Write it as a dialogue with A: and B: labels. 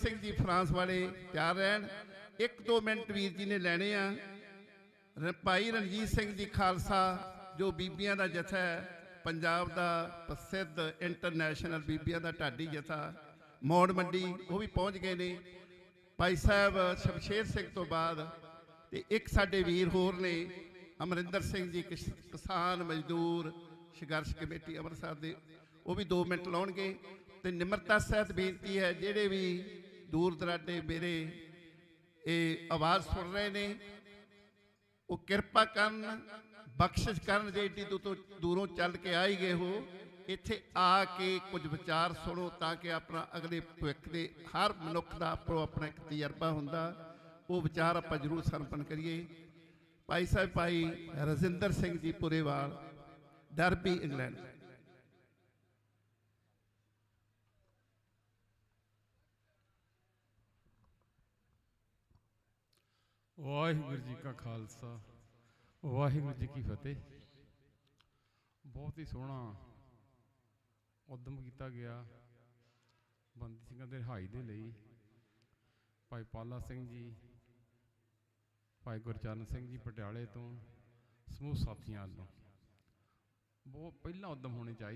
A: Singh ji France वाले तैयार रहन। 1-2 मिनट वीर जी ने लैने आ। भाई रणजीत सिंह जी खालसा जो बीबियां का जथा है, पंजाब का प्रसिद्ध इंटरनेशनल बीबियां का ढाडी जथा मौड़ मंडी, वो भी पहुँच गए ने। भाई साहब शमशेर सिंह तो बाद ते एक साडे वीर होर ने अमरिंदर सिंह जी किसान मजदूर संघर्ष कमेटी अमृतसर के, वो भी 2 मिनट लाउणगे। तो निमरता सहित बेनती है जेडे भी दूर दराडे मेरे ये आवाज़ सुन रहे ने, वो किरपा करन, बख्शिश करन। जे एडी दूरों चल के आ ही गए हो, इत्थे आके कुछ विचार सुनो ताकि अपना अगले भविख के हर मनुख का आपो अपना एक तजर्बा हुंदा, वो विचार आप जरूर समर्पण करिए। भाई साहब भाई रजिंदर सिंह जी पुरेवाल, डरबी इंग्लैंड।
B: वाहिगुरू जी का खालसा वाहिगुरू जी की फतेह। बहुत ही सोहना उद्यम किया गया बंदी सिंह के रिहाई के लिए। भाई पाला सिंह जी, भाई गुरचरण सिंह जी पटियाले तो समूह साथियों वालों बहुत पहला उद्यम होने चाहिए।